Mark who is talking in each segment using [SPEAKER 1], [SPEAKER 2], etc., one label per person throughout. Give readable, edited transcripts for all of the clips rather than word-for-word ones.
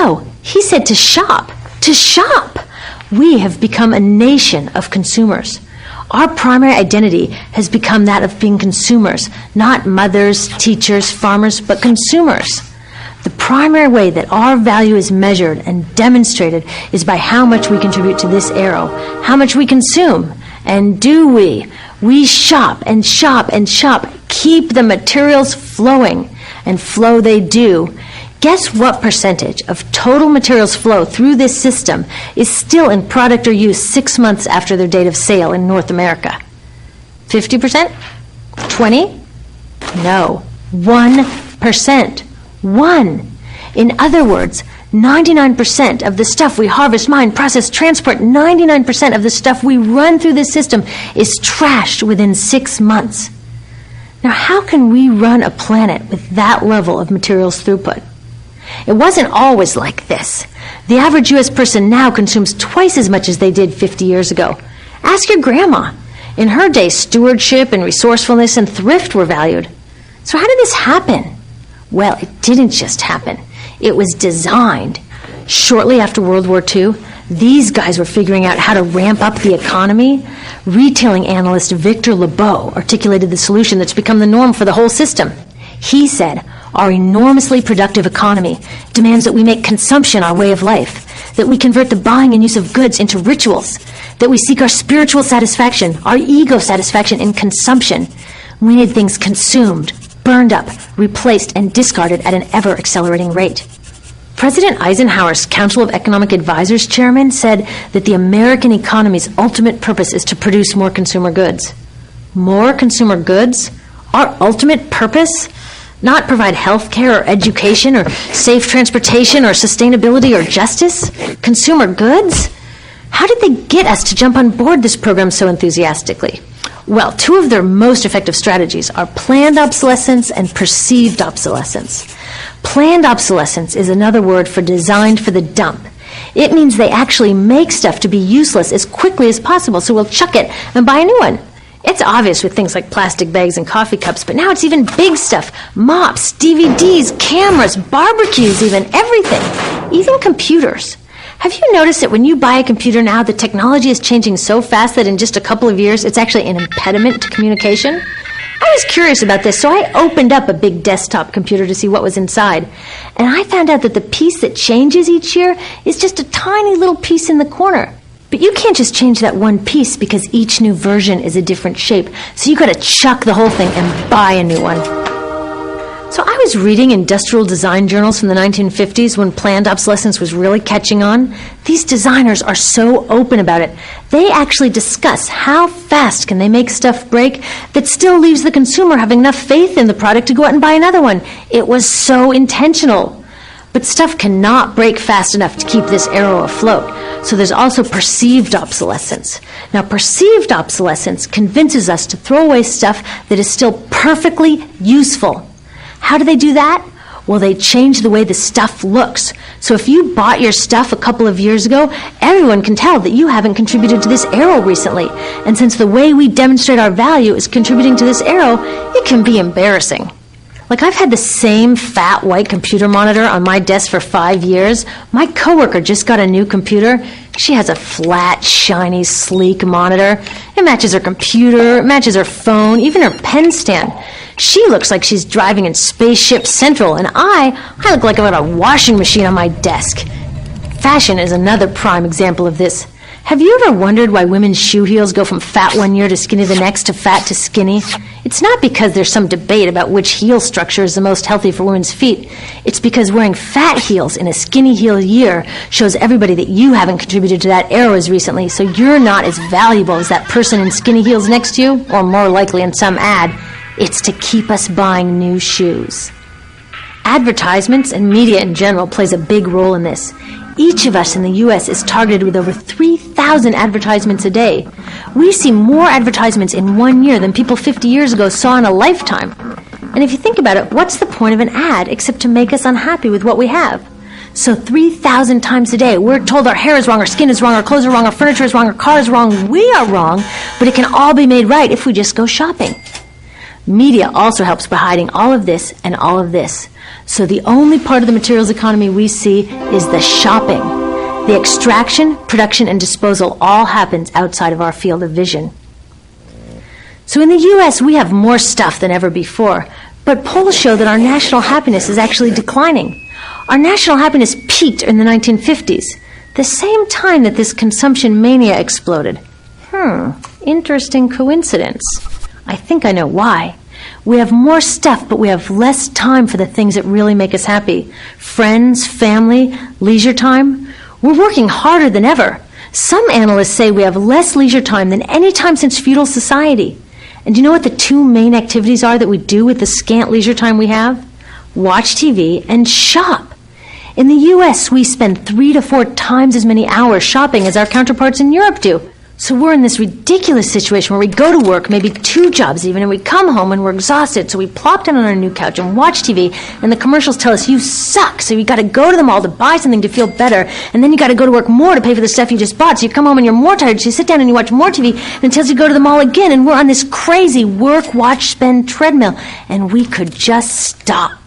[SPEAKER 1] No, he said to shop. To shop! We have become a nation of consumers. Our primary identity has become that of being consumers, not mothers, teachers, farmers, but consumers. The primary way that our value is measured and demonstrated is by how much we contribute to this arrow, how much we consume. And do we? We shop and shop and shop, keep the materials flowing, and flow they do. Guess what percentage of total materials flow through this system is still in product or use 6 months after their date of sale in North America? 50%? 20? No, 1%. 1. In other words, 99% of the stuff we harvest, mine, process, transport, 99% of the stuff we run through this system is trashed within 6 months. Now, how can we run a planet with that level of materials throughput? It wasn't always like this. The average U.S. person now consumes twice as much as they did 50 years ago. Ask your grandma. In her day, stewardship and resourcefulness and thrift were valued. So how did this happen? Well, it didn't just happen. It was designed. Shortly after World War II, these guys were figuring out how to ramp up the economy. Retailing analyst Victor Lebeau articulated the solution that's become the norm for the whole system. He said, our enormously productive economy demands that we make consumption our way of life, that we convert the buying and use of goods into rituals, that we seek our spiritual satisfaction, our ego satisfaction in consumption. We need things consumed, burned up, replaced, and discarded at an ever-accelerating rate. President Eisenhower's Council of Economic Advisors chairman said that the American economy's ultimate purpose is to produce more consumer goods. More consumer goods? Our ultimate purpose? Not provide health care or education or safe transportation or sustainability or justice? Consumer goods? How did they get us to jump on board this program so enthusiastically? Well, 2 of their most effective strategies are planned obsolescence and perceived obsolescence. Planned obsolescence is another word for designed for the dump. It means they actually make stuff to be useless as quickly as possible, so we'll chuck it and buy a new one. It's obvious with things like plastic bags and coffee cups, but now it's even big stuff. Mops, DVDs, cameras, barbecues even, everything. Even computers. Have you noticed that when you buy a computer now, the technology is changing so fast that in just a couple of years, it's actually an impediment to communication? I was curious about this, so I opened up a big desktop computer to see what was inside. And I found out that the piece that changes each year is just a tiny little piece in the corner. But you can't just change that one piece because each new version is a different shape. So you got to chuck the whole thing and buy a new one. So I was reading industrial design journals from the 1950s when planned obsolescence was really catching on. These designers are so open about it. They actually discuss how fast can they make stuff break that still leaves the consumer having enough faith in the product to go out and buy another one. It was so intentional. But stuff cannot break fast enough to keep this arrow afloat. So there's also perceived obsolescence. Now, perceived obsolescence convinces us to throw away stuff that is still perfectly useful. How do they do that? Well, they change the way the stuff looks. So if you bought your stuff a couple of years ago, everyone can tell that you haven't contributed to this arrow recently. And since the way we demonstrate our value is contributing to this arrow, it can be embarrassing. Like, I've had the same fat white computer monitor on my desk for 5 years. My coworker just got a new computer. She has a flat, shiny, sleek monitor. It matches her computer, it matches her phone, even her pen stand. She looks like she's driving in Spaceship Central, and I look like I've got a washing machine on my desk. Fashion is another prime example of this. Have you ever wondered why women's shoe heels go from fat one year to skinny the next to fat to skinny? It's not because there's some debate about which heel structure is the most healthy for women's feet. It's because wearing fat heels in a skinny heel year shows everybody that you haven't contributed to that arrow as recently, so you're not as valuable as that person in skinny heels next to you, or more likely in some ad. It's to keep us buying new shoes. Advertisements and media in general plays a big role in this. Each of us in the U.S. is targeted with over 3,000 advertisements a day. We see more advertisements in 1 year than people 50 years ago saw in a lifetime. And if you think about it, what's the point of an ad except to make us unhappy with what we have? So 3,000 times a day, we're told our hair is wrong, our skin is wrong, our clothes are wrong, our furniture is wrong, our car is wrong. We are wrong, but it can all be made right if we just go shopping. Media also helps by hiding all of this and all of this. So the only part of the materials economy we see is the shopping. The extraction, production, and disposal all happens outside of our field of vision. So in the U.S., we have more stuff than ever before, but polls show that our national happiness is actually declining. Our national happiness peaked in the 1950s, the same time that this consumption mania exploded. Interesting coincidence. I think I know why. We have more stuff, but we have less time for the things that really make us happy. Friends, family, leisure time. We're working harder than ever. Some analysts say we have less leisure time than any time since feudal society. And do you know what the two main activities are that we do with the scant leisure time we have? Watch TV and shop. In the U.S., we spend 3 to 4 times as many hours shopping as our counterparts in Europe do. So we're in this ridiculous situation where we go to work, maybe 2 jobs even, and we come home and we're exhausted, so we plop down on our new couch and watch TV, and the commercials tell us, you suck, so you got to go to the mall to buy something to feel better, and then you got to go to work more to pay for the stuff you just bought, so you come home and you're more tired, so you sit down and you watch more TV, and it tells you to go to the mall again, and we're on this crazy work, watch, spend treadmill, and we could just stop.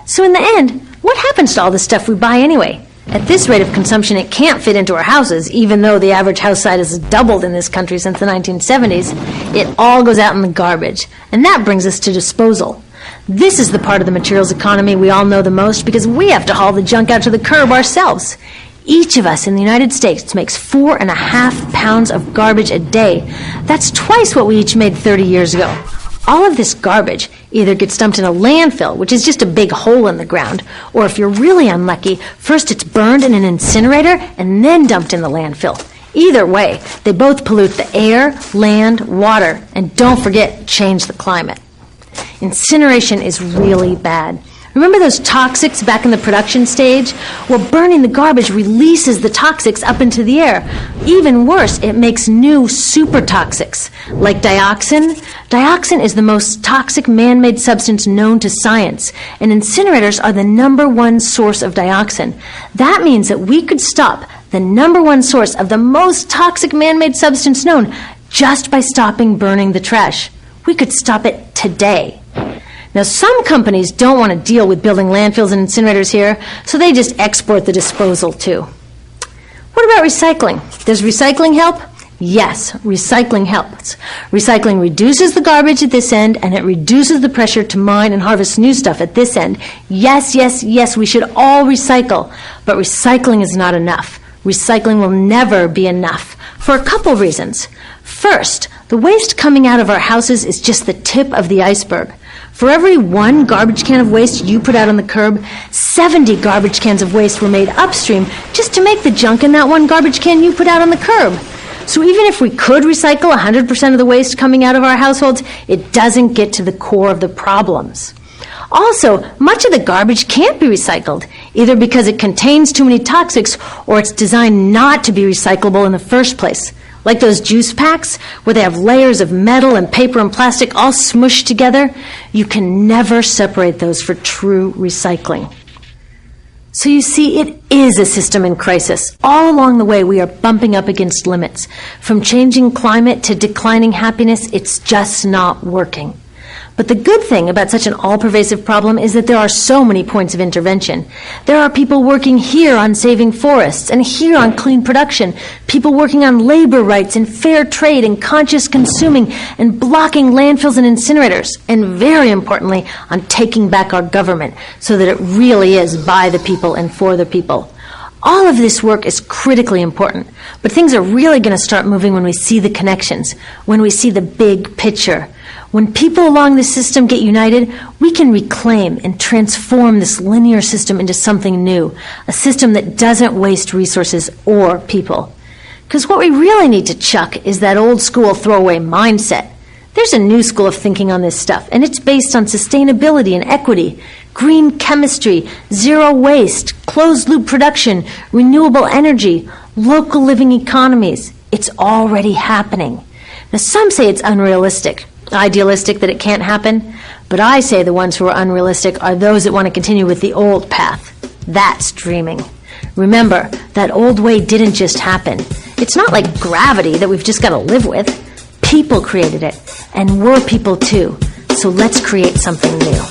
[SPEAKER 1] So in the end, what happens to all the stuff we buy anyway? At this rate of consumption, it can't fit into our houses, even though the average house size has doubled in this country since the 1970s. It all goes out in the garbage. And that brings us to disposal. This is the part of the materials economy we all know the most because we have to haul the junk out to the curb ourselves. Each of us in the United States makes 4.5 pounds of garbage a day. That's twice what we each made 30 years ago. All of this garbage either gets dumped in a landfill, which is just a big hole in the ground, or if you're really unlucky, first it's burned in an incinerator and then dumped in the landfill. Either way, they both pollute the air, land, water, and don't forget, change the climate. Incineration is really bad. Remember those toxics back in the production stage? Well, burning the garbage releases the toxics up into the air. Even worse, it makes new super toxics, like dioxin. Dioxin is the most toxic man-made substance known to science, and incinerators are the #1 source of dioxin. That means that we could stop the #1 source of the most toxic man-made substance known just by stopping burning the trash. We could stop it today. Now, some companies don't want to deal with building landfills and incinerators here, so they just export the disposal too. What about recycling? Does recycling help? Yes, recycling helps. Recycling reduces the garbage at this end, and it reduces the pressure to mine and harvest new stuff at this end. Yes, yes, yes, we should all recycle, but recycling is not enough. Recycling will never be enough for a couple reasons. First, the waste coming out of our houses is just the tip of the iceberg. For every 1 garbage can of waste you put out on the curb, 70 garbage cans of waste were made upstream just to make the junk in that 1 garbage can you put out on the curb. So even if we could recycle 100% of the waste coming out of our households, it doesn't get to the core of the problems. Also, much of the garbage can't be recycled, either because it contains too many toxics or it's designed not to be recyclable in the first place. Like those juice packs, where they have layers of metal and paper and plastic all smushed together, you can never separate those for true recycling. So you see, it is a system in crisis. All along the way, we are bumping up against limits. From changing climate to declining happiness, it's just not working. But the good thing about such an all-pervasive problem is that there are so many points of intervention. There are people working here on saving forests and here on clean production, people working on labor rights and fair trade and conscious consuming and blocking landfills and incinerators, and very importantly, on taking back our government so that it really is by the people and for the people. All of this work is critically important, but things are really going to start moving when we see the connections, when we see the big picture. When people along the system get united, we can reclaim and transform this linear system into something new, a system that doesn't waste resources or people. Because what we really need to chuck is that old school throwaway mindset. There's a new school of thinking on this stuff, and it's based on sustainability and equity, green chemistry, zero waste, closed-loop production, renewable energy, local living economies. It's already happening. Now, some say it's unrealistic, idealistic that it can't happen, but I say the ones who are unrealistic are those that want to continue with the old path. That's dreaming. Remember, that old way didn't just happen. It's not like gravity that we've just got to live with. People created it, and we're people too. So let's create something new.